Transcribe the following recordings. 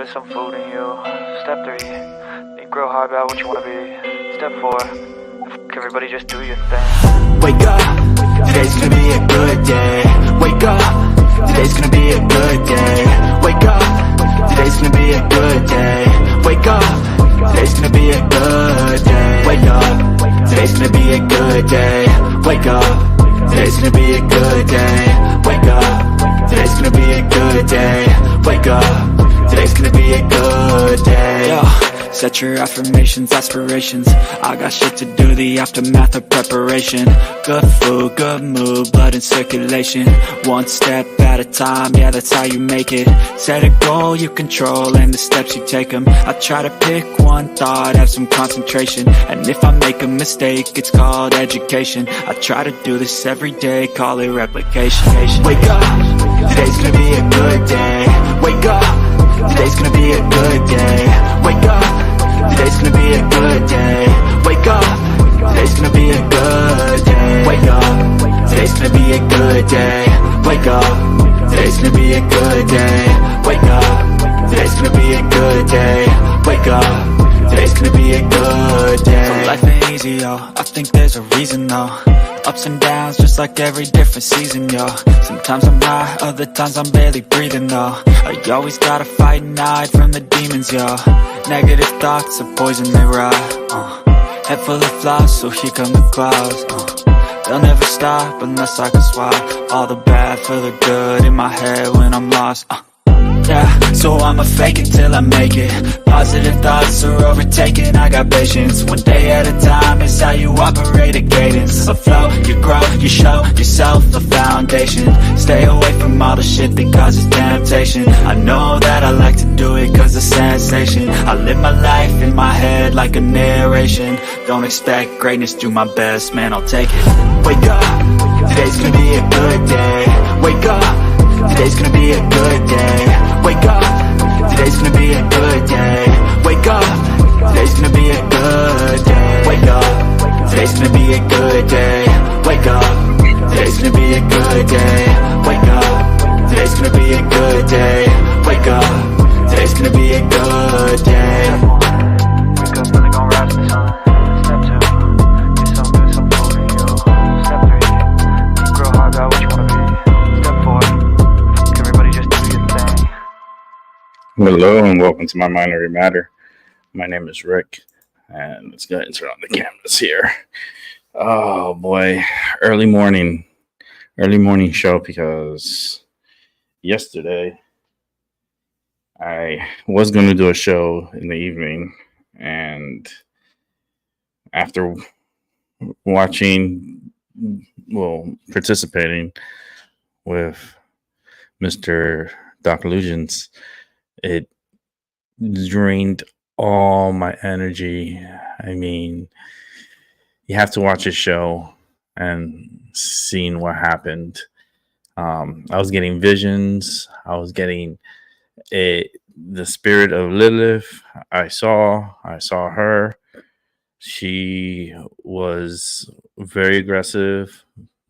get some food in you. Step 3, you grow hard about what you wanna be. Step 4, everybody just do your thing. Wake up, today's gonna be a good day. Wake up, today's gonna be a good day. Wake up, today's gonna be a good day. Wake up, today's gonna be a good day. Wake up, today's gonna be a good day. Wake up, today's gonna be a good day. Wake up, today's gonna be a good day. Wake up, today's gonna be a good day. Yo, set your affirmations, aspirations. I got shit to do, the aftermath of preparation. Good food, good mood, blood in circulation. One step at a time, yeah, that's how you make it. Set a goal you control and the steps you take them. I try to pick one thought, have some concentration. And if I make a mistake, it's called education. I try to do this every day, call it replication. Wake up, today's gonna be a good day. Wake up, today's gonna be a good day. Wake up, today's gonna be a good day. Wake up, today's gonna be a good day. Wake up, today's gonna be a good day. Wake up, today's gonna be a good day. Wake up, today's gonna be a good day. Wake up, today's gonna be a good day. So life ain't easy, yo, I think there's a reason though. Ups and downs, just like every different season, yo. Sometimes I'm high, other times I'm barely breathing, though. I always gotta fight and hide from the demons, yo. Negative thoughts are poison, they rot. Head full of flies, so here come the clouds. They'll never stop unless I can swap all the bad for the good in my head when I'm lost. Yeah, so I'ma fake it till I make it. Positive thoughts are overtaken, I got patience. One day at a time is how you operate a cadence. A flow, you grow, you show yourself a foundation. Stay away from all the shit that causes temptation. I know that I like to do it cause it's sensation. I live my life in my head like a narration. Don't expect greatness, do my best, man, I'll take it. Wake up, today's gonna be a good day. Wake up, today's gonna be a good day. Wake up, today's gonna be a good day. Wake up, today's gonna be a good day. Wake up, today's gonna be a good day. Wake up, today's gonna be a good day. Wake up, today's gonna be a good day. Wake up, today's gonna be a good day. Wake up, really gon' rise to the sun. Step 2, get some good, some food in you. Step 3, you grow hard about what you wanna be. Step 4, everybody just do your thing. Hello and welcome to My Minority Matter. My name is Rick, and let's go ahead and turn on the cameras here. Oh boy, early morning show because yesterday I was going to do a show in the evening, and after participating with Mr. Doc Illusions, it drained all my energy. I mean, you have to watch his show and seeing what happened. I was getting visions. I was getting the spirit of Lilith. I saw her. She was very aggressive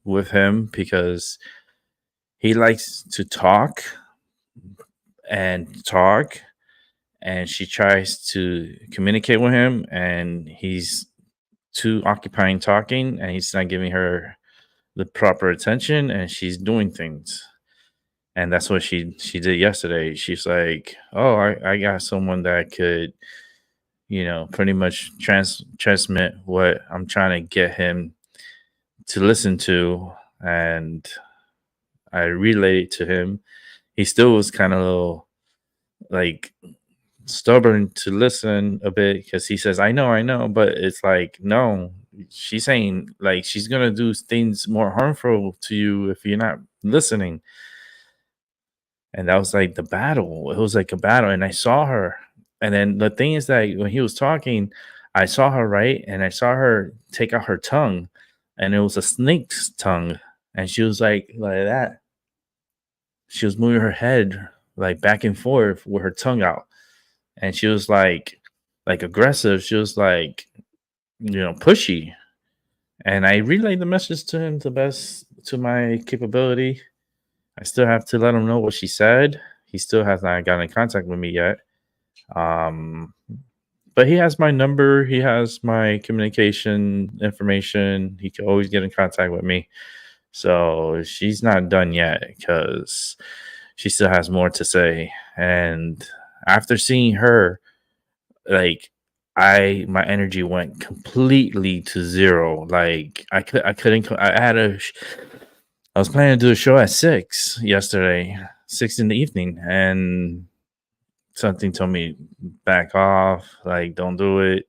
with him because he likes to talk, and she tries to communicate with him, and he's too occupied talking, and he's not giving her the proper attention, and she's doing things. And that's what she did yesterday. She's like, oh, I got someone that could, pretty much transmit what I'm trying to get him to listen to. And I relayed it to him. He still was kind of a little like stubborn to listen a bit because he says, I know, but it's like, no, she's saying like she's gonna do things more harmful to you if you're not listening. And that was like the battle. It was like a battle, and I saw her. And then the thing is that when he was talking, I saw her, right? And I saw her take out her tongue, and it was a snake's tongue, and she was like that. She was moving her head like back and forth with her tongue out, and she was like aggressive. She was like, pushy. And I relayed the message to him the best to my capability. I still have to let him know what she said. He still has not gotten in contact with me yet. Um, but he has my number. He has my communication information. He can always get in contact with me. So she's not done yet because she still has more to say. And after seeing her, like my energy went completely to zero. Like I couldn't. I was planning to do a show at 6 yesterday, 6 in the evening, and something told me back off. Like don't do it.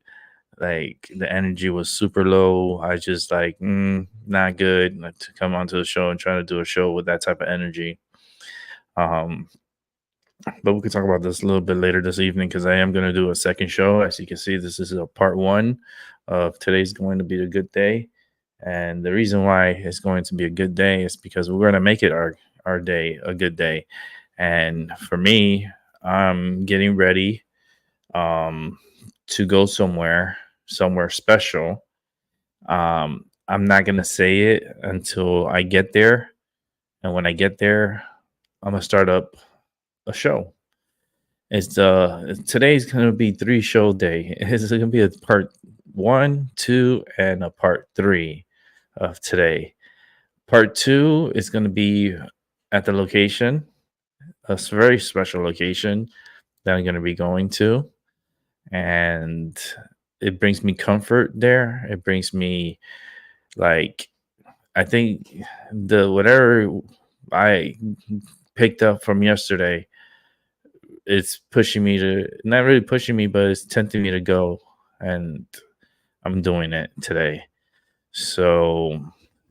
Like the energy was super low. I just like not good like, to come onto the show and try to do a show with that type of energy. Um, but we can talk about this a little bit later this evening because I am going to do a second show. As you can see, this is a part one of today's going to be a good day. And the reason why it's going to be a good day is because we're going to make it our day a good day. And for me, I'm getting ready to go somewhere special. I'm not going to say it until I get there. And when I get there, I'm going to start up a show. It's today's gonna be 3 show day. It's gonna be a part 1, 2, and a part 3 of today. Part 2 is gonna be at the location, very special location that I'm gonna be going to, and it brings me comfort there. It brings me like I think the whatever I picked up from yesterday, it's pushing me to not really pushing me, but it's tempting me to go, and I'm doing it today. So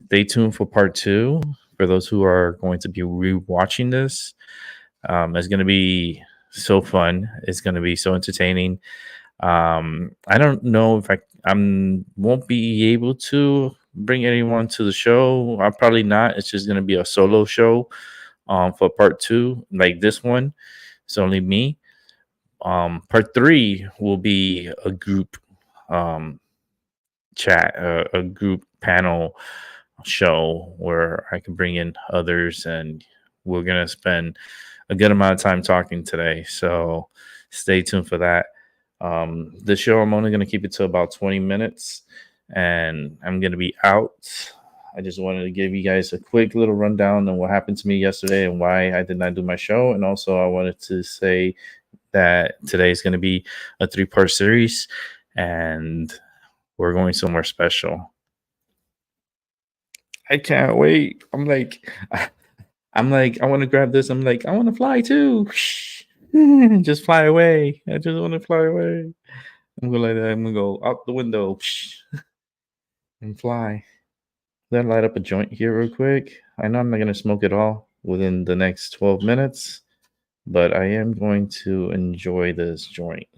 stay tuned for part 2. For those who are going to be rewatching this, it's going to be so fun. It's going to be so entertaining. I don't know if I'm won't be able to bring anyone to the show. I'll probably not. It's just going to be a solo show for part 2, like this one. It's only me. Part 3 will be a group chat, a group panel show where I can bring in others, and we're gonna spend a good amount of time talking today. So stay tuned for that. The show I'm only gonna keep it to about 20 minutes, and I'm gonna be out. I just wanted to give you guys a quick little rundown on what happened to me yesterday and why I did not do my show. And also, I wanted to say that today is going to be a 3-part series, and we're going somewhere special. I can't wait. I'm like, I want to grab this. I'm like, I want to fly too. Just fly away. I just want to fly away. I'm going like that. I'm going to go out the window and fly. Then light up a joint here real quick. I know I'm not going to smoke it all within the next 12 minutes, but I am going to enjoy this joint.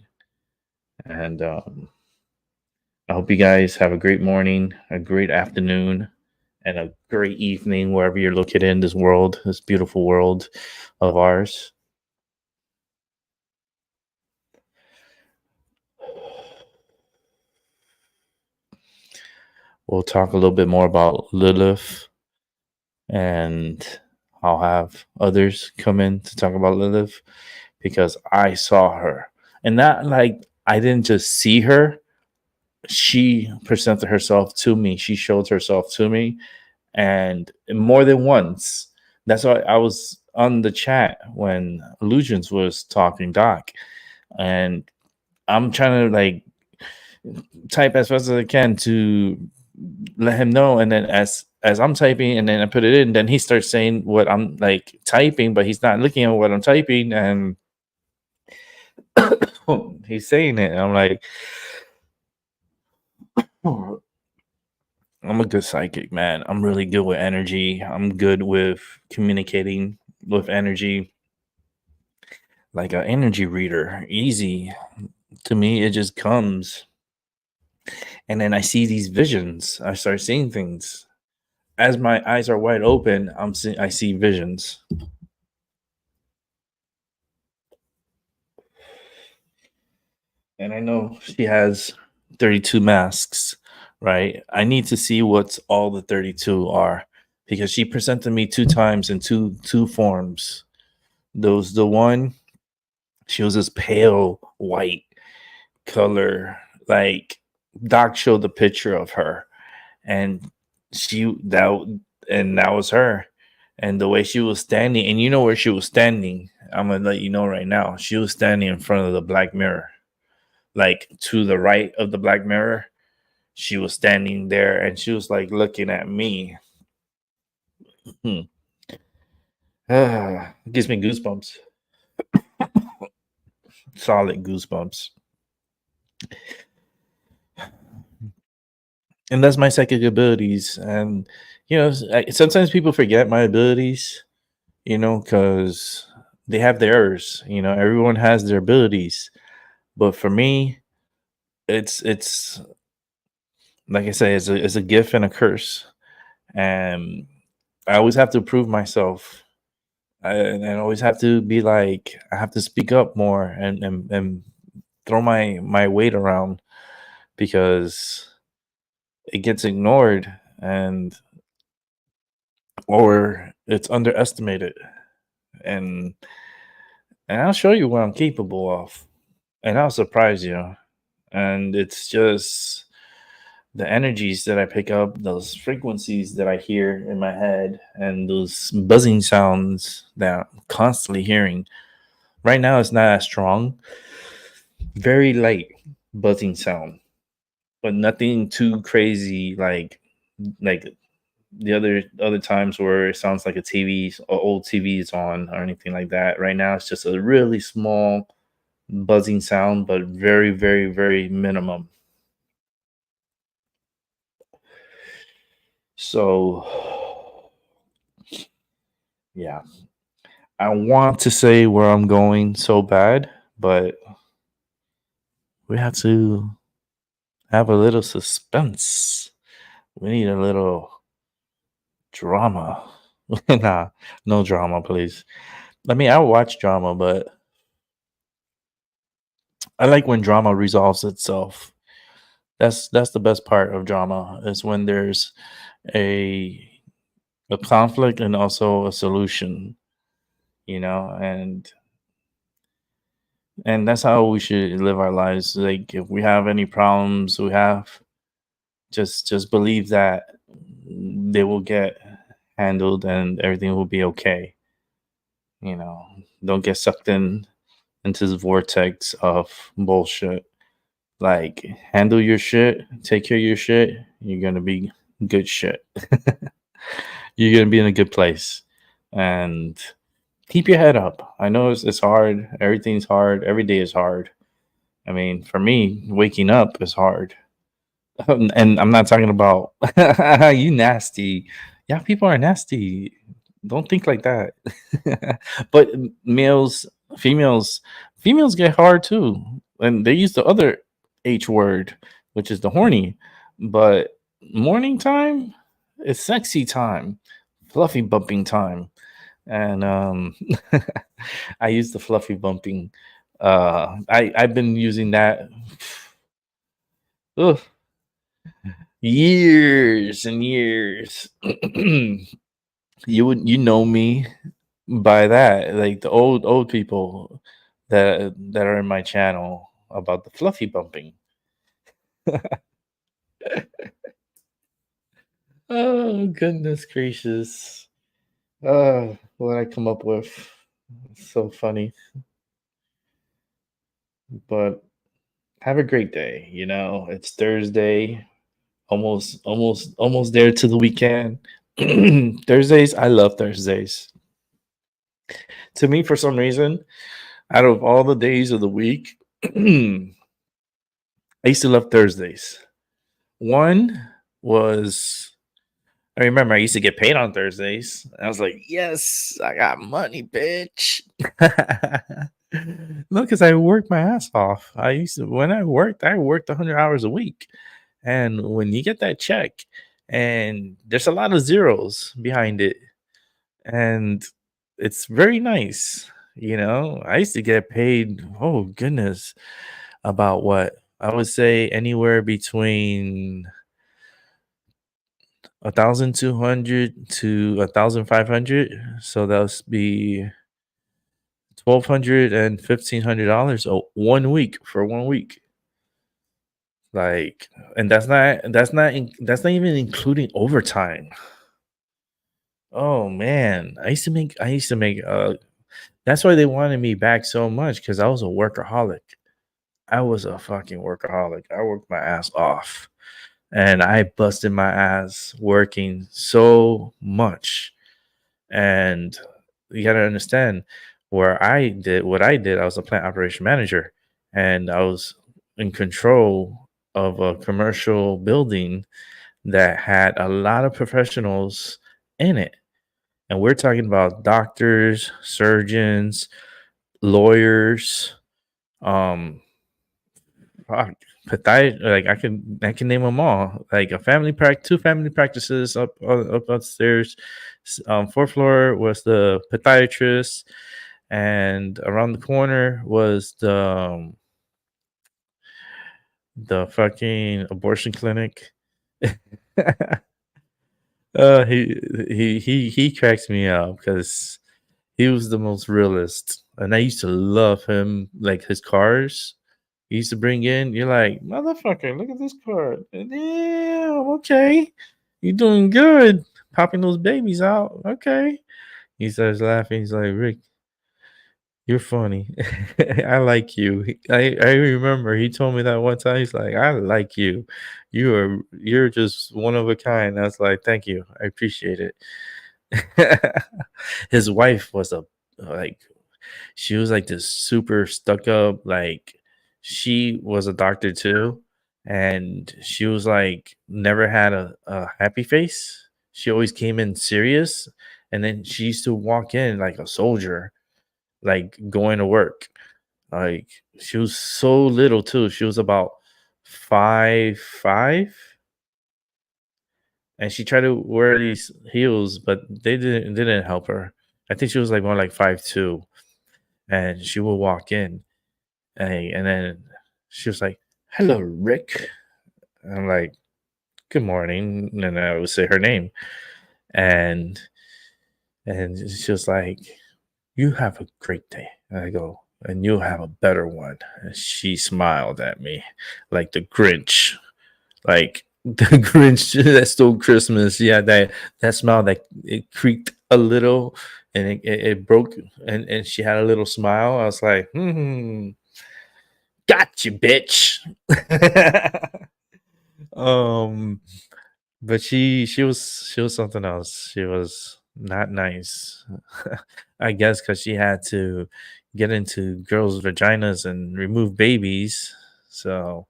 And I hope you guys have a great morning, a great afternoon, and a great evening wherever you're located in this world, this beautiful world of ours. We'll talk a little bit more about Lilith, and I'll have others come in to talk about Lilith because I saw her. And not like I didn't just see her, she presented herself to me. She showed herself to me, and more than once. That's why I was on the chat when Illusions was talking Doc, and I'm trying to like type as fast as I can to let him know. And then as I'm typing, and then I put it in, then he starts saying what I'm like typing, but he's not looking at what I'm typing, and he's saying it. And I'm like, I'm a good psychic, man. I'm really good with energy. I'm good with communicating with energy, like an energy reader. Easy to me, it just comes. And then I see these visions. I start seeing things. As my eyes are wide open, I see visions. And I know she has 32 masks, right? I need to see what all the 32 are because she presented me 2 times in two forms. The one She was this pale white color. Like Doc showed the picture of her, and she that was her. And the way she was standing, and you know where she was standing. I'm gonna let you know right now. She was standing in front of the black mirror, like to the right of the black mirror. She was standing there, and she was like looking at me. Hmm. Gives me goosebumps. Solid goosebumps. And that's my psychic abilities. And sometimes people forget my abilities, because they have theirs. Everyone has their abilities, but for me, it's like I say, it's a gift and a curse, and I always have to prove myself. And I always have to be like, I have to speak up more, and throw my weight around, because it gets ignored, or it's underestimated. And and I'll show you what I'm capable of, and I'll surprise you. And it's just the energies that I pick up, those frequencies that I hear in my head, and those buzzing sounds that I'm constantly hearing. Right now, it's not as strong, very light buzzing sound, but nothing too crazy like the other times where it sounds like a TV or old TV is on or anything like that. Right now, it's just a really small buzzing sound, but very, very, very minimum. So, yeah, I want to say where I'm going so bad, but we have to have a little suspense. We need a little drama. Nah, no drama, please. I mean, I watch drama, but I like when drama resolves itself. That's the best part of drama, is when there's a a conflict and also a solution, and that's how we should live our lives. Like, if we have any problems, we have just believe that they will get handled and everything will be okay. You know, don't get sucked into the vortex of bullshit. Like, handle your shit, take care of your shit. You're gonna be good shit. You're gonna be in a good place, and keep your head up. I know it's hard. Everything's hard. Every day is hard. I mean, for me, waking up is hard. And I'm not talking about you nasty. Yeah, people are nasty. Don't think like that. But males, females, females get hard too, and they use the other H word, which is the horny. But morning time is sexy time, fluffy bumping time, and I use the fluffy bumping. I've been using that. Ugh, years and years. You know me by that, like the old people that are in my channel about the fluffy bumping. Oh goodness gracious! What I come up with, so funny. But have a great day. It's Thursday, almost there to the weekend. Thursdays, I love Thursdays. To me, for some reason, out of all the days of the week, I used to love Thursdays. One was, I remember I used to get paid on Thursdays. I was like, yes, I got money, bitch. No, because I worked my ass off. When I worked 100 hours a week. And when you get that check, and there's a lot of zeros behind it, and it's very nice. I used to get paid, oh goodness, about what? I would say anywhere between 1,200 to 1,500. So that would be $1,200 and $1,500 1 week for 1 week. Like, and that's not even including overtime. Oh man, I used to make. That's why they wanted me back so much because I was a workaholic. I was a fucking workaholic. I worked my ass off, and I busted my ass working so much. And you got to understand what I did. I was a plant operation manager, and I was in control of a commercial building that had a lot of professionals in it. And we're talking about doctors, surgeons, lawyers, um, fuck, like I can name them all. Like two family practices up upstairs. Fourth floor was the podiatrist, and around the corner was the fucking abortion clinic. He cracks me up because he was the most realist, and I used to love him. Like his cars, he used to bring in. You're like, motherfucker, look at this car. Damn, okay, you doing good, popping those babies out. Okay, he starts laughing. He's like, Rick, you're funny. I like you. I remember he told me that one time. He's like, I like you. You're just one of a kind. I was like, thank you. I appreciate it. His wife was like she was like this super stuck up, like she was a doctor too, and she was like never had a happy face. She always came in serious, and then she used to walk in like a soldier, like going to work. Like she was so little too. She was about 5'5", and she tried to wear these heels, but they didn't help her. I think she was like more like 5'2", and she would walk in, and then she was like, "Hello, Rick." And I'm like, "Good morning," and I would say her name, and she was like, "You have a great day." And I go, "And you'll have a better one." And she smiled at me like the Grinch, like the Grinch that stole Christmas. Yeah, that smile that it creaked a little and it broke, and she had a little smile. I was like, got you, bitch. um, but she was something else. She was not nice. I guess because she had to get into girls' vaginas and remove babies. So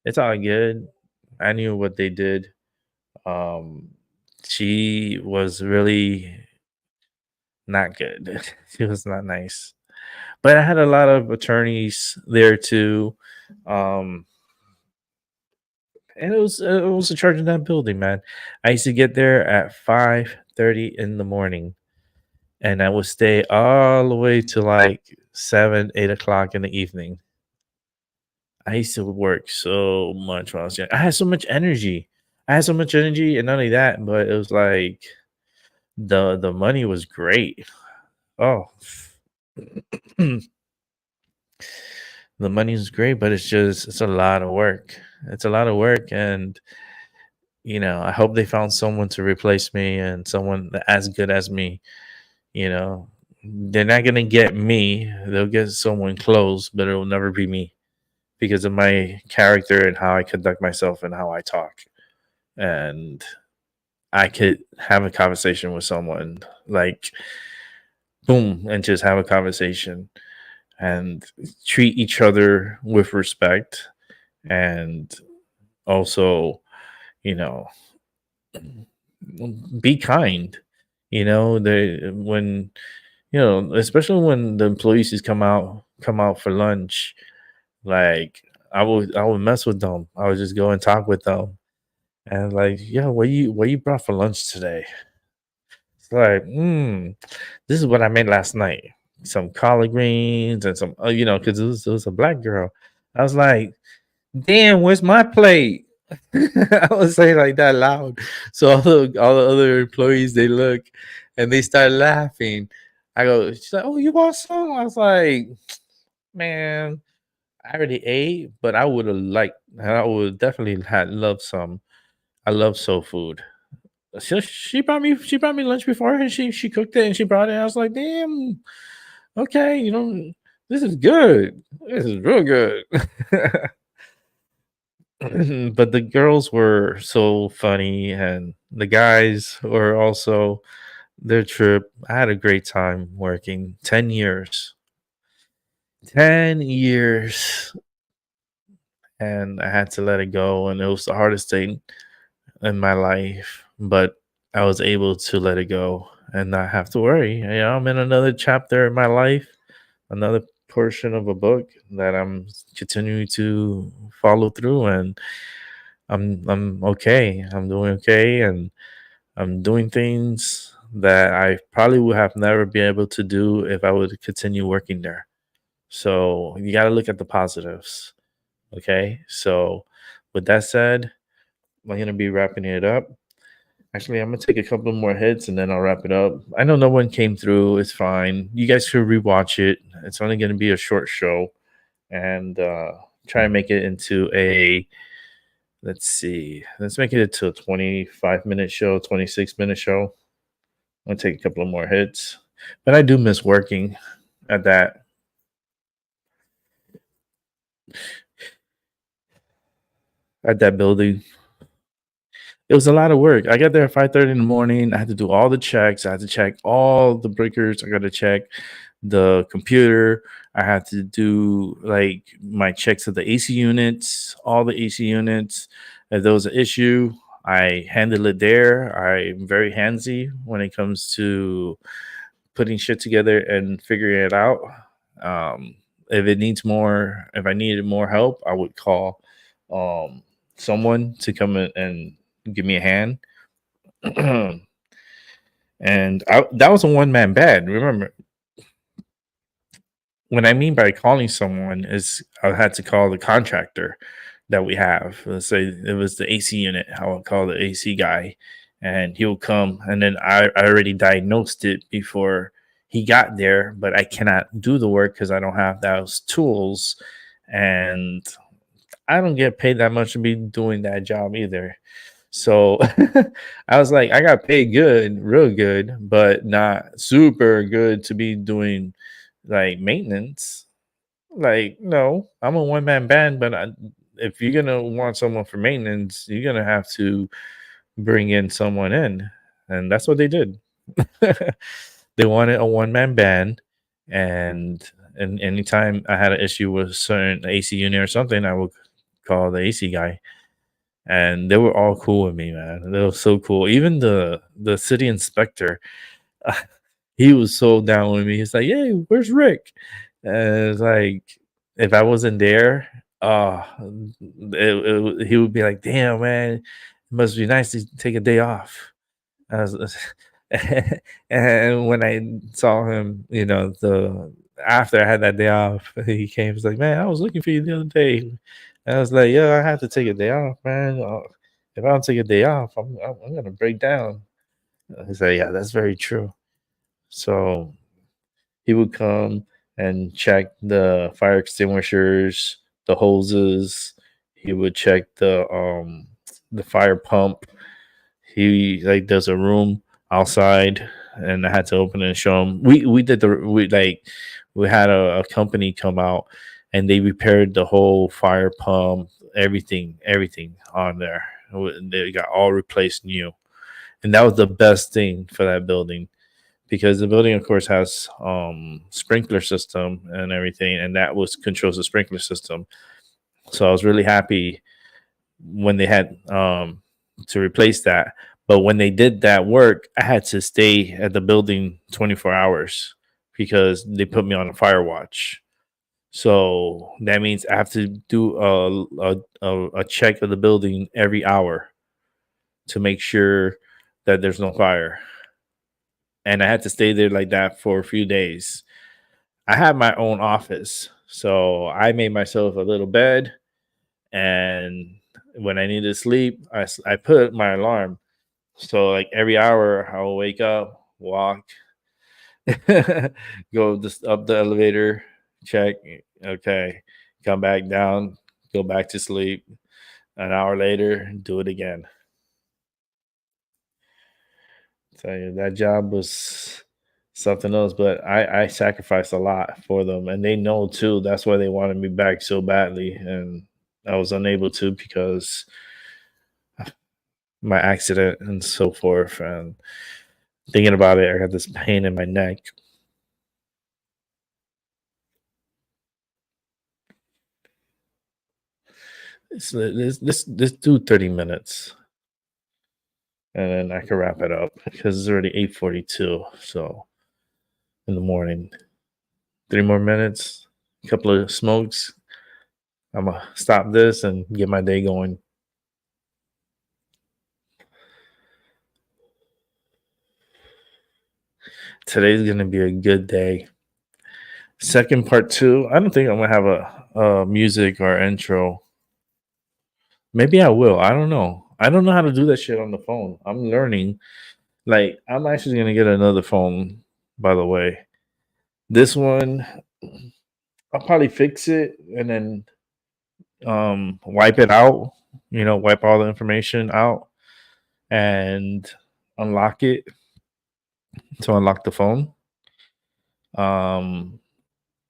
it's all good. I knew what they did. Um, she was really not good. She was not nice. But I had a lot of attorneys there too. Um, and it was a charge in that building, man. I used to get there at 5:30 in the morning, and I would stay all the way to like 7, 8 o'clock in the evening. I used to work so much when I was young. I had so much energy. I had so much energy, and not only that, but it was like the money was great. Oh, the money is great, but it's a lot of work. It's a lot of work, and I hope they found someone to replace me and someone as good as me. They're not gonna get me. They'll get someone close, but it'll never be me because of my character and how I conduct myself and how I talk. And I could have a conversation with someone like boom and just have a conversation and treat each other with respect and also, you know, be kind. They when especially when the employees just come out for lunch, like I would mess with them. I would just go and talk with them and like, yeah, what you brought for lunch today? It's like, this is what I made last night. Some collard greens and some, because it was a black girl. I was like, damn, where's my plate? I would say like that loud. So all the other employees they look and they start laughing. I go, she's like, "Oh, you want some?" I was like, "Man, I already ate, but I would definitely had loved some. I love soul food." She brought me lunch before, and she cooked it and she brought it. I was like, "Damn, okay, this is good. This is real good." But the girls were so funny, and the guys were also their trip. I had a great time working 10 years. 10 years. And I had to let it go. And it was the hardest thing in my life. But I was able to let it go and not have to worry. I'm in another chapter in my life, another portion of a book that I'm continuing to follow through, and I'm okay. I'm doing okay, and I'm doing things that I probably would have never been able to do if I would continue working there. So you got to look at the positives. Okay. So with that said, I'm going to be wrapping it up. Actually, I'm going to take a couple more hits and then I'll wrap it up. I know no one came through. It's fine. You guys could rewatch it. It's only going to be a short show, and try and make it into let's see, let's make it into a 25-minute show, 26-minute show. I'm going to take a couple of more hits. But I do miss working at that building. It was a lot of work. I got there at 5:30 in the morning. I had to do all the checks. I had to check all the breakers. I got to check the computer. I had to do like my checks of the AC units, all the AC units. If there was an issue, I handle it there. I'm very handsy when it comes to putting shit together and figuring it out. Um, if I needed more help, I would call someone to come in and give me a hand. And that was a one man band. Remember, what I mean by calling someone is I had to call the contractor that we have. Let's say it was the AC unit. I would call the AC guy, and he'll come. And then I already diagnosed it before he got there, but I cannot do the work because I don't have those tools, and I don't get paid that much to be doing that job either. So I was like, I got paid good, real good, but not super good to be doing like maintenance. Like, no, I'm a one man band, but if you're gonna want someone for maintenance, you're gonna have to bring in someone in, and that's what they did. They wanted a one man band, and anytime I had an issue with a certain AC unit or something, I would call the AC guy, and they were all cool with me, man. They were so cool. Even the city inspector, he was so down with me. He's like, "Hey, where's Rick?" And it's like, if I wasn't there, he would be like, "Damn, man, it must be nice to take a day off." I was, and when I saw him, the after I had that day off, he came. He's like, "Man, I was looking for you the other day." And I was like, "Yeah, I had to take a day off, man. If I don't take a day off, I'm gonna break down." He's like, "Yeah, that's very true." So he would come and check the fire extinguishers, the hoses. He would check the fire pump. He like there's a room outside, and I had to open it and show him. We had a company come out, and they repaired the whole fire pump, everything on there. They got all replaced new, and that was the best thing for that building, because the building of course has sprinkler system and everything, and that was controls the sprinkler system. So I was really happy when they had to replace that. But when they did that work, I had to stay at the building 24 hours because they put me on a fire watch. So that means I have to do a check of the building every hour to make sure that there's no fire. And I had to stay there like that for a few days. I had my own office, so I made myself a little bed, and when I needed to sleep, I put my alarm. So like every hour, I will wake up, walk, Go just up the elevator, check. Okay, come back down, go back to sleep. An hour later, do it again. Tell you that job was something else, but I sacrificed a lot for them, and they know too. That's why they wanted me back so badly, and I was unable to because my accident and so forth. And thinking about it, I got this pain in my neck. Let's do 30 minutes, and then I can wrap it up because it's already 8:42. So in the morning, 3 more minutes, a couple of smokes. I'm gonna stop this and get my day going. Today's gonna be a good day. Second part two. I don't think I'm gonna have a music or intro. Maybe I will. I don't know. I don't know how to do that shit on the phone. I'm learning. Like I'm actually gonna get another phone. By the way, this one I'll probably fix it and then wipe it out. Wipe all the information out and unlock it to unlock the phone. Um,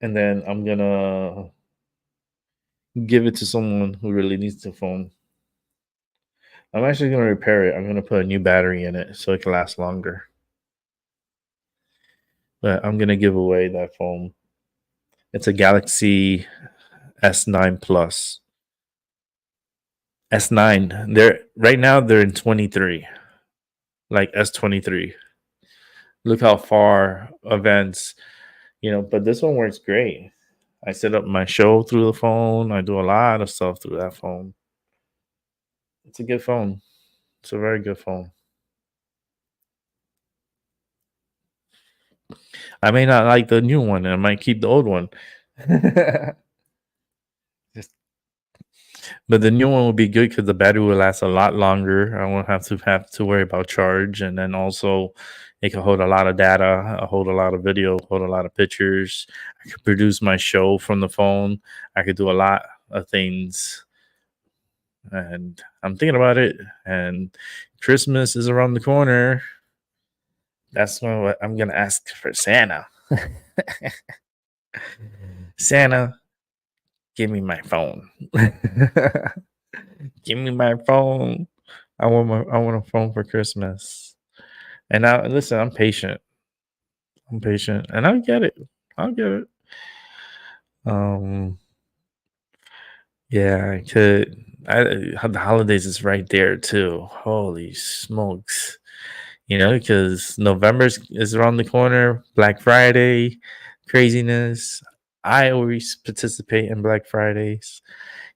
and then I'm gonna give it to someone who really needs the phone. I'm actually gonna repair it. I'm gonna put a new battery in it so it can last longer. But I'm gonna give away that phone. It's a Galaxy S9 Plus. S9. They're right now they're in 23. Like S23. Look how far events, but this one works great. I set up my show through the phone. I do a lot of stuff through that phone. It's a good phone. It's a very good phone. I may not like the new one, and I might keep the old one. But the new one will be good because the battery will last a lot longer. I won't have to worry about charge, and then also it can hold a lot of data, hold a lot of video, hold a lot of pictures. I could produce my show from the phone. I could do a lot of things, and I'm thinking about it. And Christmas is around the corner. That's what I'm gonna ask for Santa. Santa, give me my phone. Give me my phone. I want a phone for Christmas. And now listen, I'm patient. I'm patient, and I'll get it. I'll get it. Um, yeah, I could. The holidays is right there too. Holy smokes! Because November is around the corner. Black Friday, craziness. I always participate in Black Fridays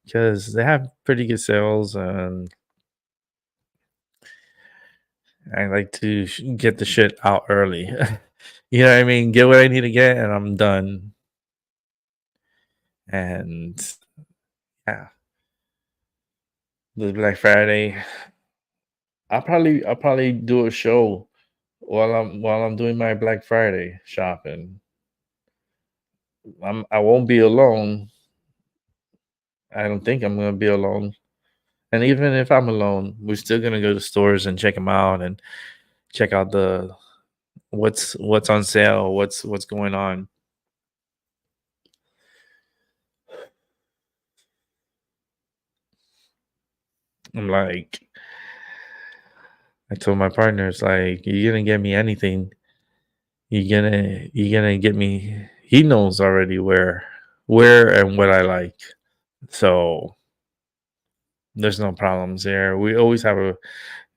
because they have pretty good sales, and I like to get the shit out early. You know what I mean? Get what I need to get, and I'm done. And yeah, the Black Friday. I'll probably do a show while I'm doing my Black Friday shopping. I won't be alone. I don't think I'm gonna be alone. And even if I'm alone, we're still gonna go to stores and check them out and check out the what's on sale, what's going on. I'm like, I told my partners, like, you're gonna get me anything. You're gonna get me. He knows already where and what I like. So there's no problems there. We always we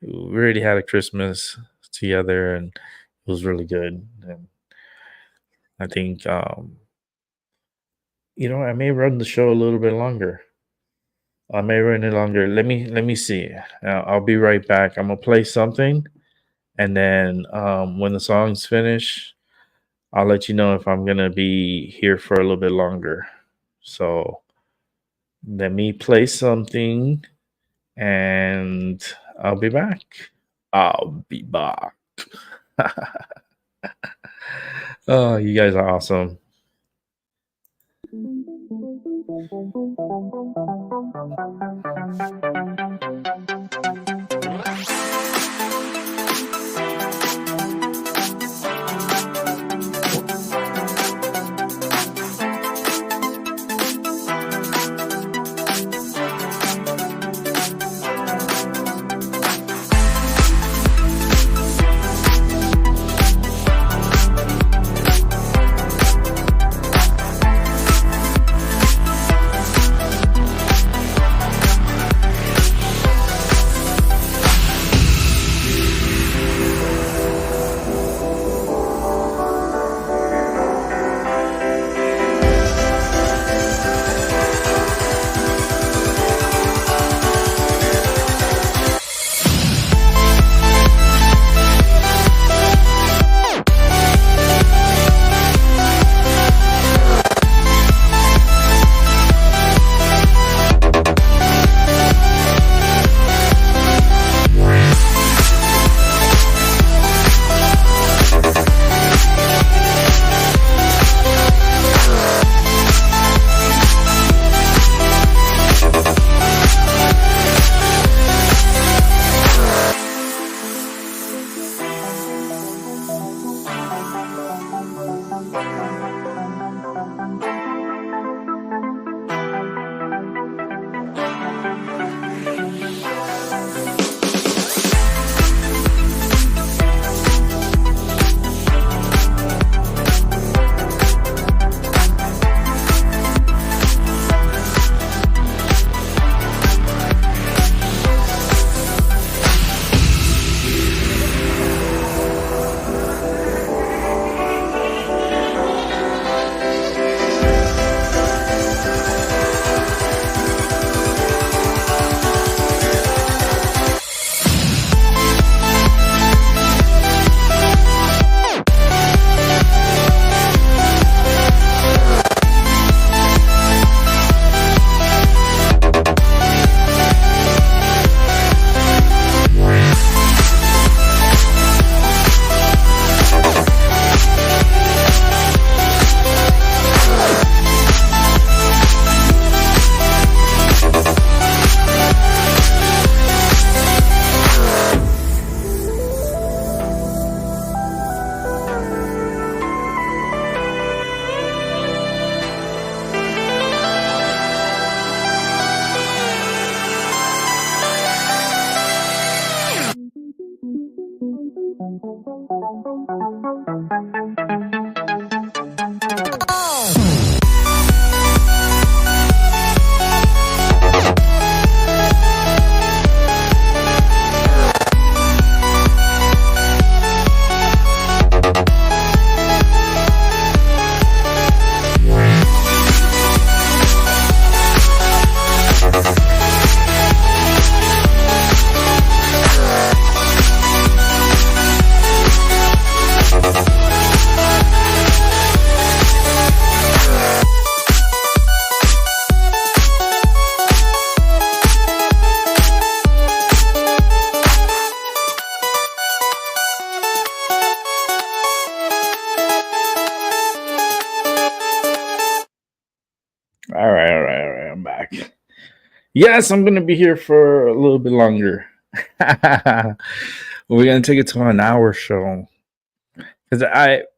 already had a Christmas together, and it was really good. And I think, I may run the show a little bit longer. I may run it longer. Let me see. I'll be right back. I'm gonna play something, and then when the songs finish, I'll let you know if I'm gonna be here for a little bit longer. So let me play something, and I'll be back. I'll be back. Oh, you guys are awesome. All right, all right, all right. I'm back. Yes, I'm gonna be here for a little bit longer. We're gonna take it to an hour show because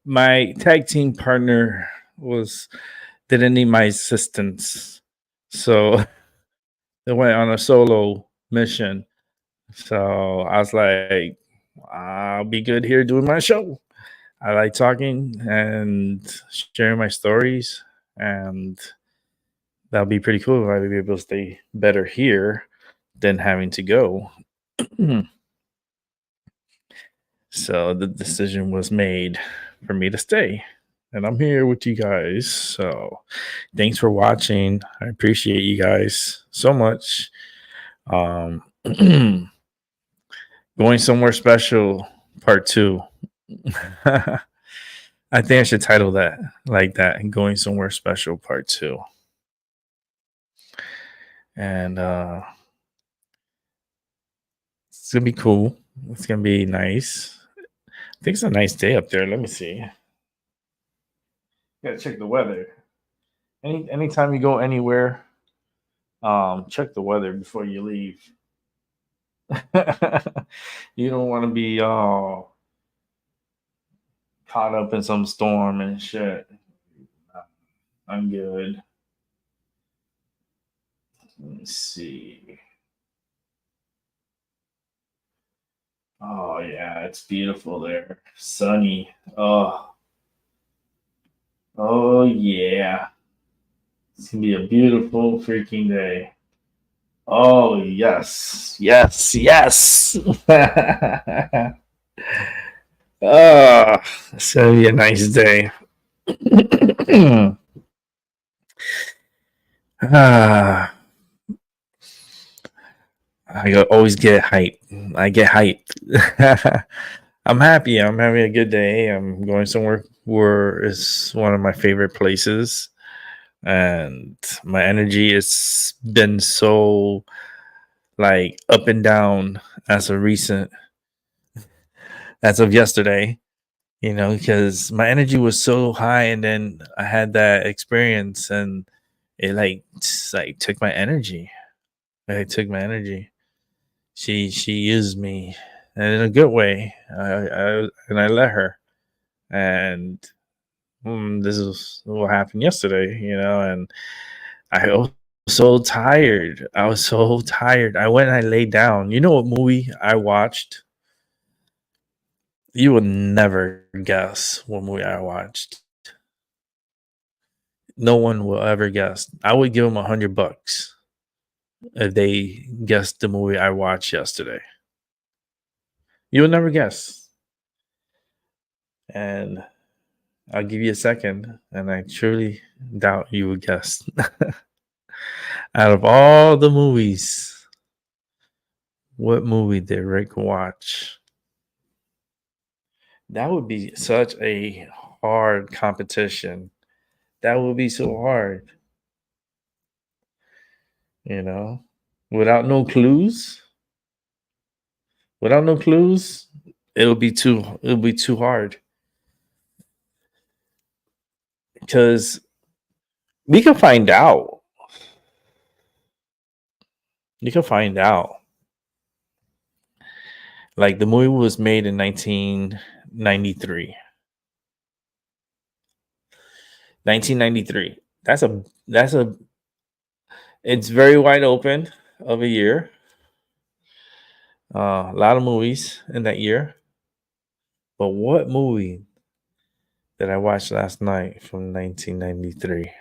my tag team partner didn't need my assistance, so they went on a solo mission. So I was like, I'll be good here doing my show. I like talking and sharing my stories, and that'll be pretty cool if I be able to stay better here than having to go. So the decision was made for me to stay, and I'm here with you guys. So thanks for watching. I appreciate you guys so much. Going somewhere special, part 2. I think I should title that like that, Going Somewhere Special, part 2. And it's gonna be cool. It's gonna be nice. I think it's a nice day up there. Let me see. You gotta check the weather. Anytime you go anywhere, check the weather before you leave. You don't want to be caught up in some storm and shit. I'm good. Let me see. Oh yeah, it's beautiful there. Sunny. Oh yeah. It's gonna be a beautiful freaking day. Oh yes. Yes, yes. Oh, it's gonna be a nice day. Ah, always get hype. I get hype. I'm happy. I'm having a good day. I'm going somewhere where it's one of my favorite places, and my energy has been so like up and down as of yesterday. Because my energy was so high, and then I had that experience, and it like took my energy. It took my energy. She used me, and in a good way. I let her, and this is what happened yesterday. And I was so tired. I was so tired. I went and I laid down. You know what movie I watched? You will never guess what movie I watched. No one will ever guess. I would give them $100 if they guessed the movie I watched yesterday. You will never guess. And I'll give you a second, and I truly doubt you would guess. Out of all the movies, what movie did Rick watch? That would be such a hard competition. That would be so hard. Without no clues. Without no clues, it'll be too hard. Because we can find out. You can find out. Like the movie was made in 1993. 1993. It's very wide open of a year. A lot of movies in that year. But what movie that I watched last night from 1993?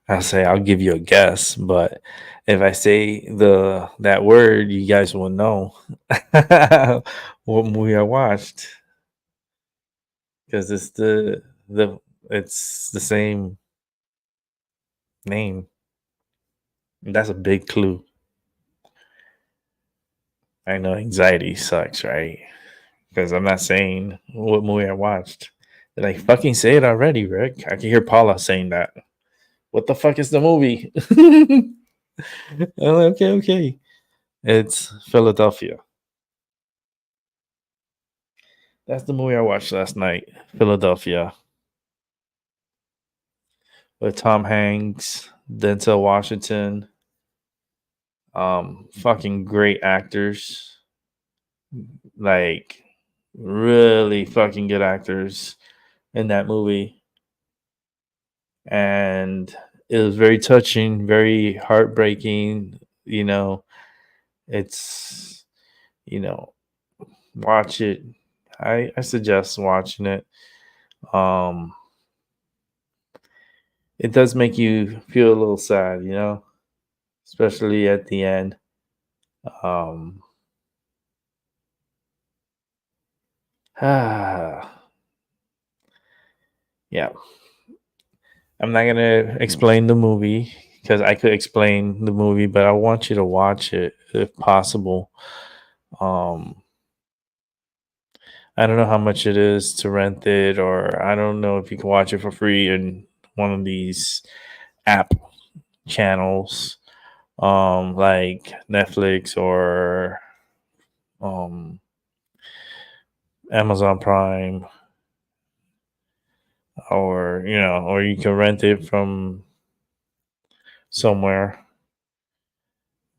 I'll give you a guess, but if I say that word, you guys will know what movie I watched, because it's it's the same name. That's a big clue. I know anxiety sucks, right? Because I'm not saying what movie I watched. They're like, fucking say it already, Rick. I can hear Paula saying that. What the fuck is the movie? I'm like, okay. It's Philadelphia. That's the movie I watched last night, Philadelphia. With Tom Hanks, Denzel Washington. Fucking great actors. Like, really fucking good actors in that movie. And it was very touching, very heartbreaking. It's, watch it. I suggest watching it. It does make you feel a little sad, especially at the end. Yeah. I'm not gonna explain the movie because I could explain the movie, but I want you to watch it if possible. I don't know how much it is to rent it, or I don't know if you can watch it for free in one of these app channels, like Netflix or um Amazon Prime, or or you can rent it from somewhere.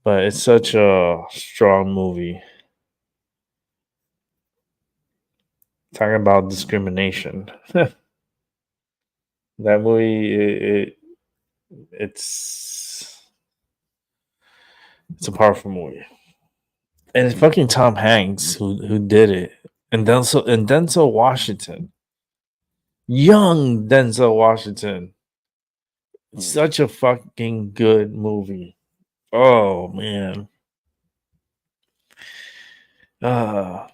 But it's such a strong movie. Talking about discrimination. That movie, it's a powerful movie, and it's fucking Tom Hanks who did it, and Denzel Washington, young Denzel Washington. It's such a fucking good movie. Oh man, uh,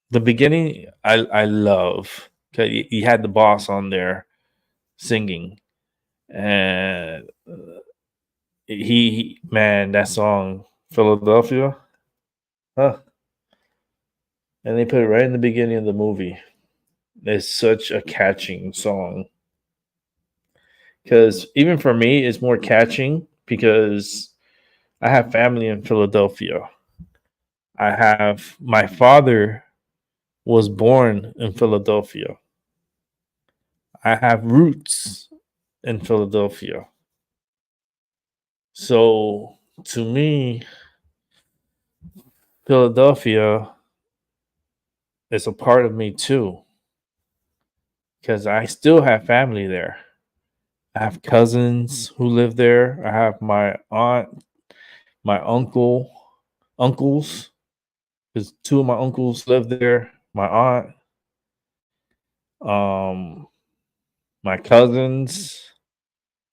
the beginning I love. 'Cause he had the boss on there singing, and man, that song Philadelphia, huh? And they put it right in the beginning of the movie. It's such a catching song, because even for me, it's more catching because I have family in Philadelphia. I have my father was born in Philadelphia. I have roots in Philadelphia. So to me, Philadelphia is a part of me too, because I still have family there. I have cousins who live there. I have my aunt, my uncles, because two of my uncles live there. My aunt, um, my cousins,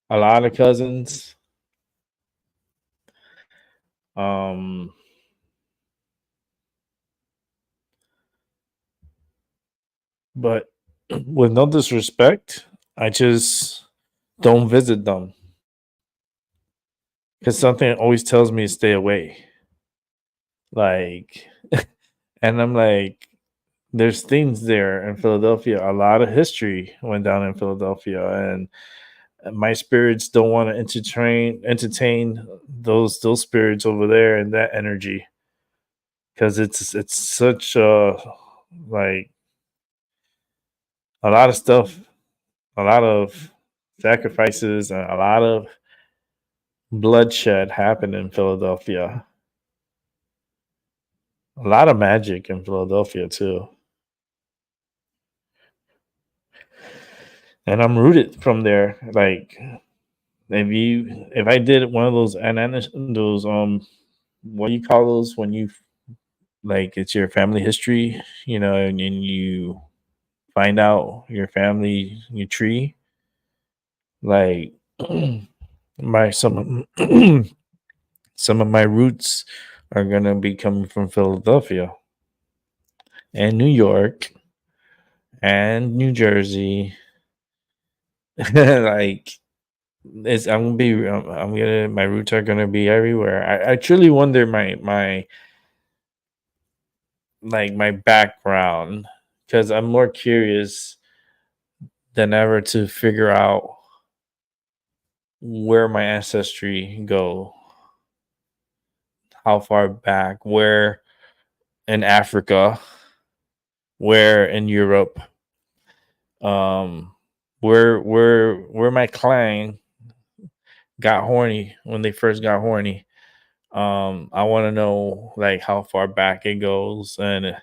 a lot of cousins. Um, but with no disrespect, I just don't visit them because something always tells me to stay away. Like, and I'm like, there's things there in Philadelphia. A lot of history went down in Philadelphia, and my spirits don't want to entertain those spirits over there and that energy, because it's such like a lot of stuff, a lot of sacrifices, and a lot of bloodshed happened in Philadelphia. A lot of magic in Philadelphia too. And I'm rooted from there. Like, if I did one of those those what do you call those when you, like, it's your family history, and you find out your family, your tree, like my some of my roots are gonna be coming from Philadelphia and New York and New Jersey. Like, it's I'm gonna my roots are gonna be everywhere. I truly wonder my background, because I'm more curious than ever to figure out where my ancestry go, how far back, where in Africa, where in Europe, um, where my clan got horny when they first got horny. I want to know, like, how far back it goes, and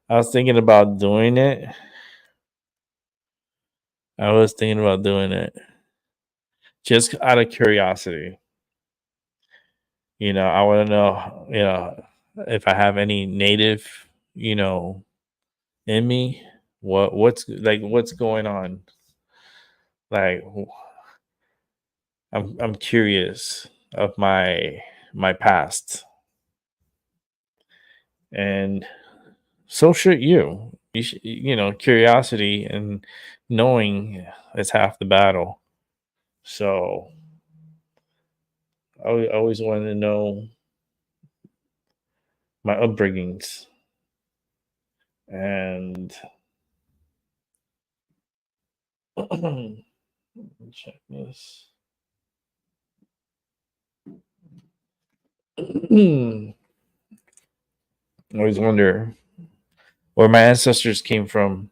I was thinking about doing it. I was thinking about doing it just out of curiosity. I want to know, if I have any native, you know, in me. What's going on? Like, I'm curious of my past, and so should you. Curiosity and knowing is half the battle. So I always wanted to know my upbringings, and let me check this. I always wonder where my ancestors came from.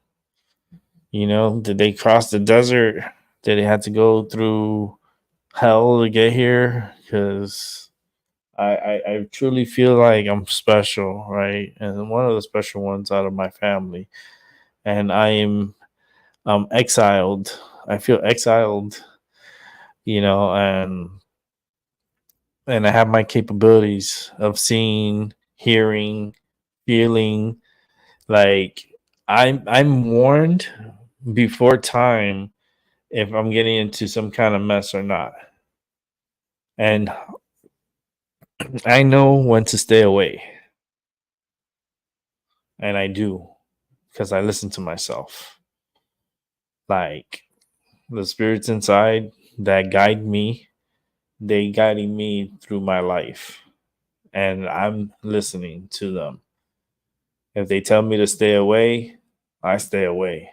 You know, did they cross the desert? Did they have to go through hell to get here? Because I truly feel like I'm special, right? And one of the special ones out of my family. And I am exiled. I feel exiled, you know, and I have my capabilities of seeing, hearing, feeling. Like I'm warned before time if I'm getting into some kind of mess or not. And I know when to stay away. And I do because I listen to myself. Like the spirits inside that guide me, they guiding me through my life. And I'm listening to them. If they tell me to stay away, I stay away.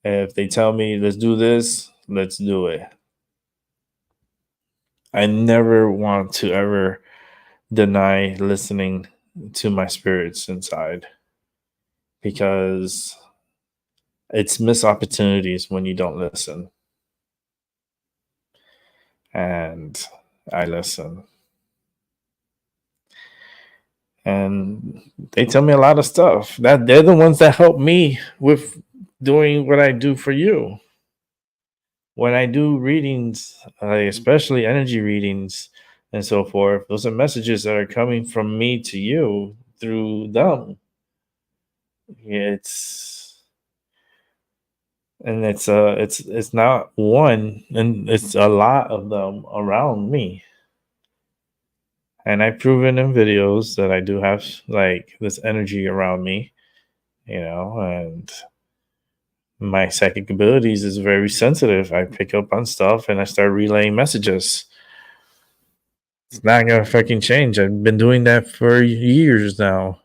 If they tell me let's do this, let's do it. I never want to ever deny listening to my spirits inside because it's missed opportunities when you don't listen. And I listen. And they tell me a lot of stuff. That they're the ones that help me with doing what I do for you. When I do readings, especially energy readings and so forth, those are messages that are coming from me to you through them. It's it's not one, and it's a lot of them around me. And I've proven in videos that I do have like this energy around me, you know, and my psychic abilities is very sensitive. I pick up on stuff and I start relaying messages. It's not gonna fucking change. I've been doing that for years now.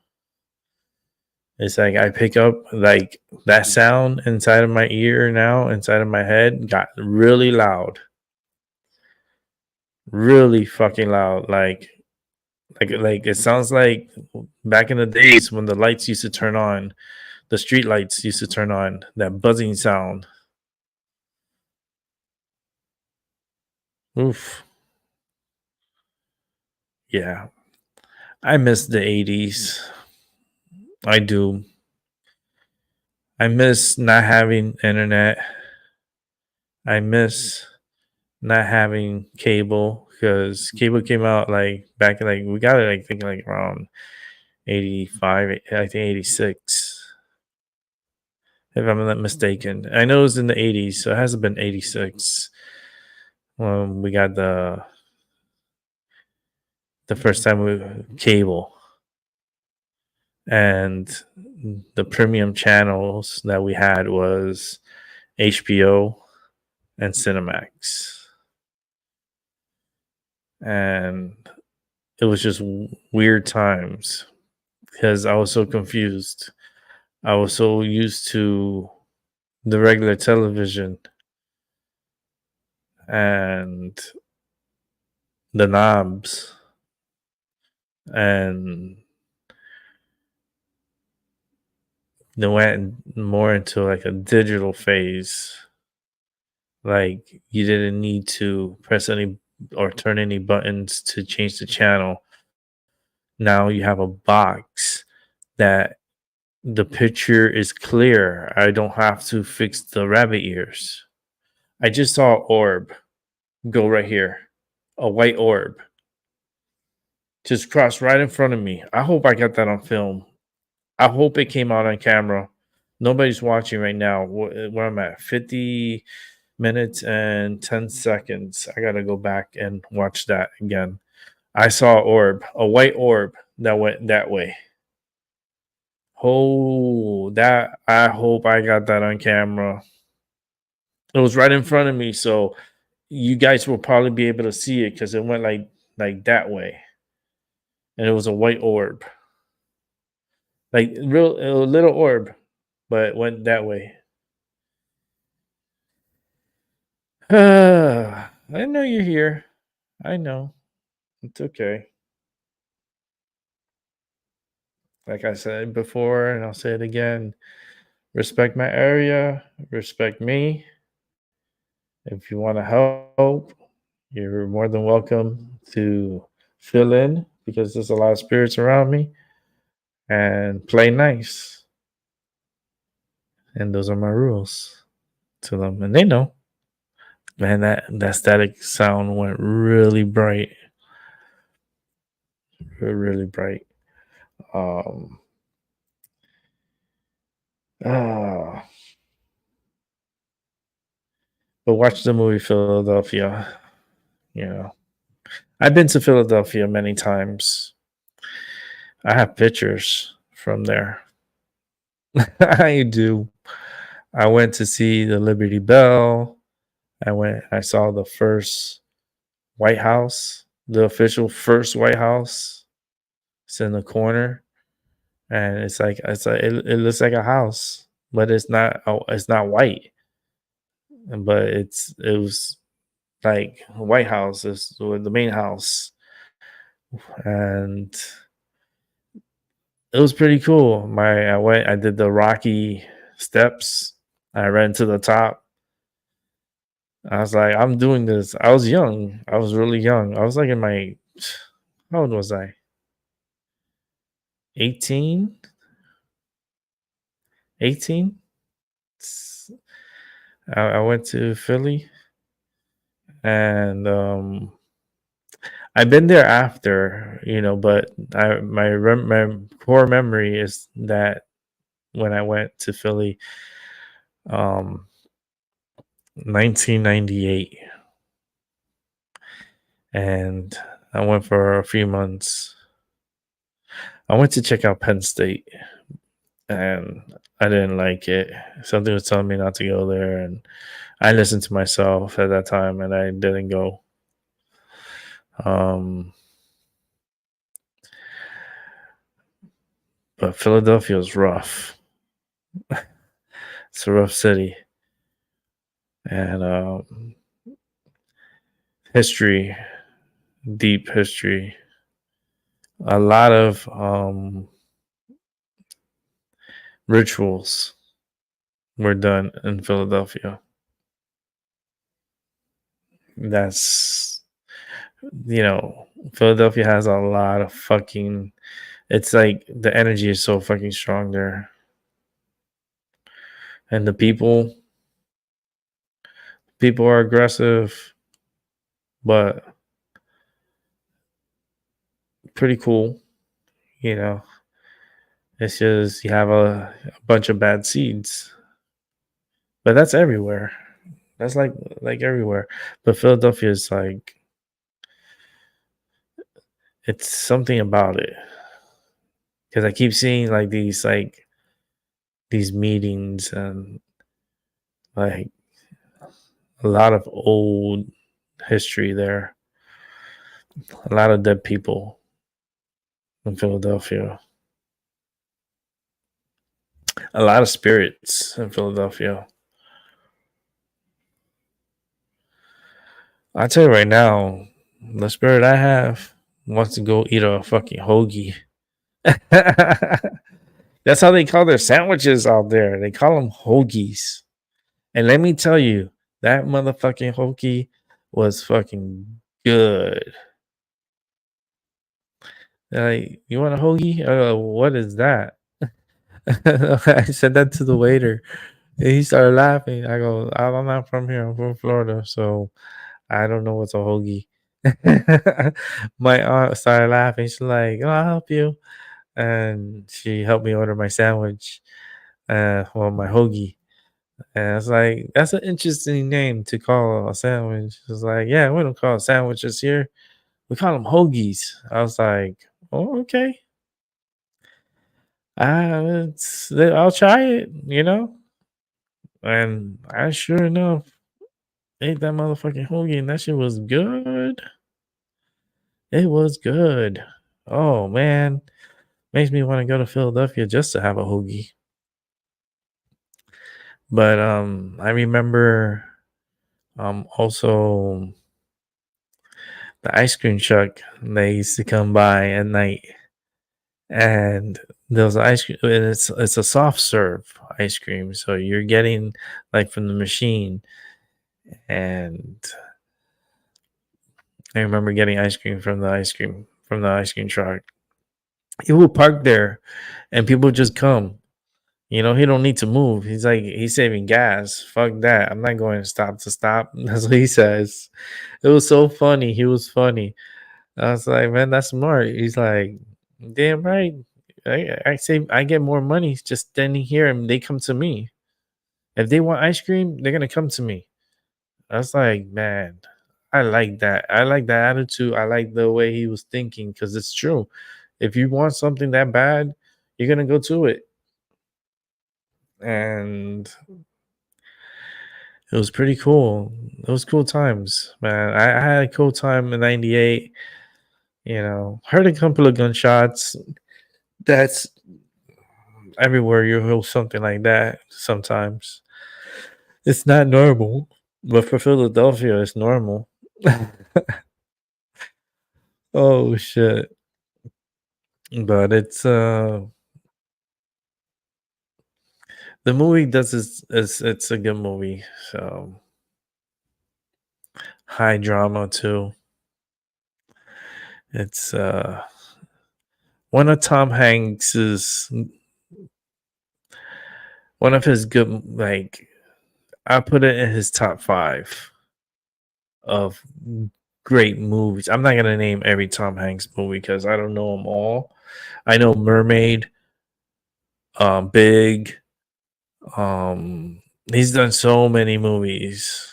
It's like I pick up like that sound inside of my ear now, inside of my head, got really loud. Really fucking loud. Like it sounds like back in the days when the lights used to turn on, the street lights used to turn on, that buzzing sound. Oof. Yeah. I miss the 80s. I do. I miss not having internet. I miss not having cable because cable came out like back in like we got it like thinking like around 85, I think 86, if I'm not mistaken. I know it was in the 80s, so it hasn't been 86 when we got the first time we cable. And the premium channels that we had was HBO and Cinemax. And it was just weird times because I was so confused. I was so used to the regular television and the knobs, and they went more into like a digital phase. Like you didn't need to press any or turn any buttons to change the channel. Now you have a box that the picture is clear. I don't have to fix the rabbit ears. I just saw an orb go right here, a white orb just crossed right in front of me. I hope I got that on film. I hope it came out on camera. Nobody's watching right now. Where I'm at, 50 minutes and 10 seconds. I gotta go back and watch that again. I saw an orb, a white orb that went that way. Oh, that I hope I got that on camera. It was right in front of me, so you guys will probably be able to see it because it went like that way, and it was a white orb, like real a little orb, but it went that way. I know you're here. I know. It's okay. like I said before, and I'll say it again, respect my area, respect me. If you want to help, you're more than welcome to fill in because there's a lot of spirits around me, and play nice. And those are my rules to them. And they know. Man, that static sound went really bright. Really bright. Um ah, but watch the movie Philadelphia. You know. I've been to Philadelphia many times. I have pictures from there. I do. I went to see the Liberty Bell. I saw the first White House, the official first White House. It's in the corner, and it looks like a house, but it's not. It's not white, but it was like White House is the main house, and it was pretty cool. I did the Rocky steps. I ran to the top. I was like, I'm doing this. I was young. I was really young. I was like in my, how old was I? 18? 18? I went to Philly, and I've been there after, but my core memory is that when I went to Philly, 1998, and I went for a few months. I went to check out Penn State, and I didn't like it. Something was telling me not to go there, and I listened to myself at that time, and I didn't go. But Philadelphia is rough. It's a rough city, and history, deep history. A lot of rituals were done in Philadelphia. That's, Philadelphia has a lot of fucking, it's like the energy is so fucking strong there. And the people are aggressive, but pretty cool. It's just you have a bunch of bad seeds, but that's everywhere. That's like everywhere. But Philadelphia is like, it's something about it, because I keep seeing these meetings, and like a lot of old history there. A lot of dead people in Philadelphia. A lot of spirits in Philadelphia. I tell you right now, the spirit I have wants to go eat a fucking hoagie. That's how they call their sandwiches out there. They call them hoagies. And let me tell you, that motherfucking hoagie was fucking good. Like, you want a hoagie? What is that? I said that to the waiter. And he started laughing. I go, I'm not from here. I'm from Florida. So I don't know what's a hoagie. My aunt started laughing. She's like, I'll help you. And she helped me order my sandwich. My hoagie. And I was like, that's an interesting name to call a sandwich. It's like, yeah, we don't call it sandwiches here. We call them hoagies. I was like, oh, okay. I'll try it, And I sure enough ate that motherfucking hoagie, and that shit was good. It was good. Oh man, makes me want to go to Philadelphia just to have a hoagie. But I remember also the ice cream truck. They used to come by at night, and There's ice cream, and it's a soft serve ice cream, so you're getting like from the machine. And I remember getting ice cream from the ice cream truck. He will park there, and people just come. You know, he don't need to move. He's like, he's saving gas. Fuck that. I'm not going stop to stop. That's what he says. It was so funny. He was funny. I was like, man, that's smart. He's like, damn right. I say I get more money just standing here, and they come to me. If they want ice cream, they're gonna come to me. I was like, man, I like that. I like that attitude. I like the way he was thinking because it's true. If you want something that bad, you're gonna go to it. And it was pretty cool. It was cool times, man. I had a cool time in '98. You know, heard a couple of gunshots. That's everywhere you hear something like that sometimes. It's not normal, but for Philadelphia, it's normal. Oh shit. But the movie does it's a good movie. So high drama too. It's one of Tom Hanks's one of his good, like, I put it in his top 5 of great movies. I'm not gonna name every Tom Hanks movie because I don't know them all. I know Mermaid, Big. He's done so many movies.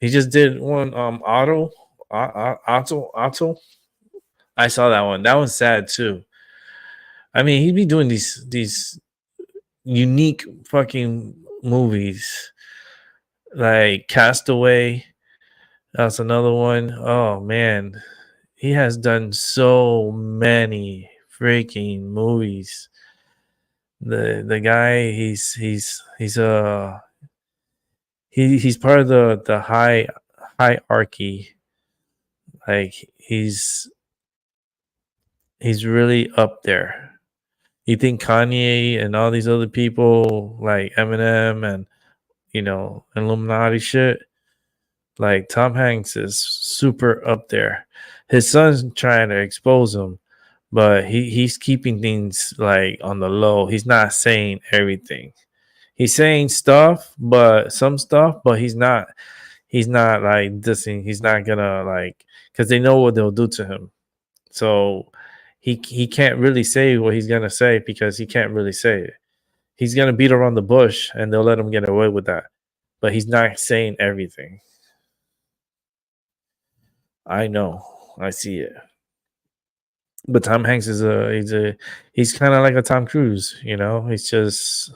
He just did one, Otto. I saw that one. That was sad too. I mean, he'd be doing these unique fucking movies like Castaway. That's another one. Oh man, he has done so many freaking movies. The guy, he's part of the hierarchy. Like he's really up there. You think Kanye and all these other people like Eminem and Illuminati shit, like Tom Hanks is super up there. His son's trying to expose him, but he's keeping things like on the low. He's not saying everything. He's saying stuff, but some stuff, but he's not like dissing. He's not gonna like, because they know what they'll do to him. So he can't really say what he's gonna say because he can't really say it. He's gonna beat around the bush and they'll let him get away with that. But he's not saying everything. I know. I see it. But Tom Hanks is he's kind of like a Tom Cruise, He's just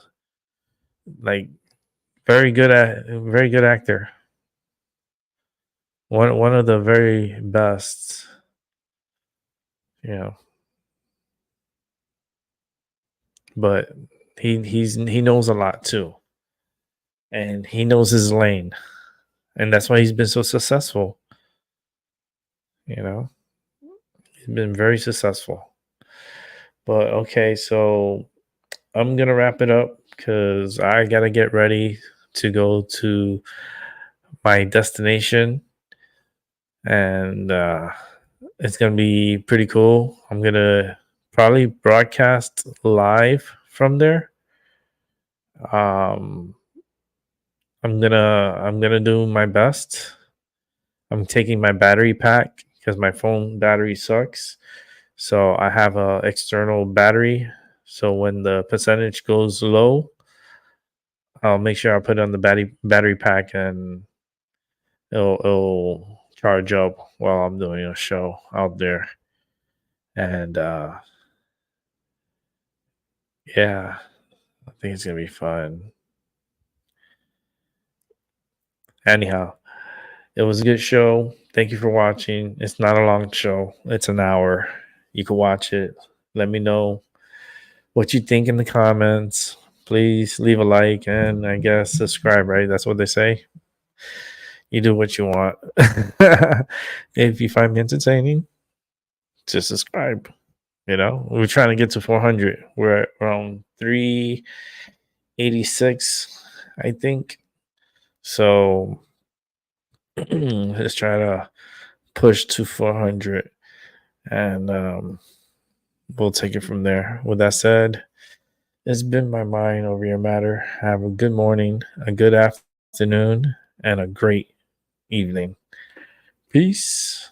like very good actor. One of the very best, But he knows a lot too. And he knows his lane. And that's why he's been so successful. He's been very successful. But okay, so I'm gonna wrap it up because I gotta get ready to go to my destination, and it's gonna be pretty cool. I'm gonna probably broadcast live from there. I'm gonna do my best. I'm taking my battery pack because my phone battery sucks. So I have a external battery. So when the percentage goes low, I'll make sure I put it on the battery pack and it'll charge up while I'm doing a show out there. And yeah, I think it's gonna be fun. Anyhow, it was a good show. Thank you for watching. It's not a long show. It's an hour. You can watch it. Let me know what you think in the comments. Please leave a like and I guess subscribe, right? That's what they say. You do what you want. If you find me entertaining, just subscribe. You know, we're trying to get to 400. We're at around 386, I think. So let's try to push to 400, and we'll take it from there. With that said, it's been my mind over your matter. Have a good morning, a good afternoon, and a great evening. Peace.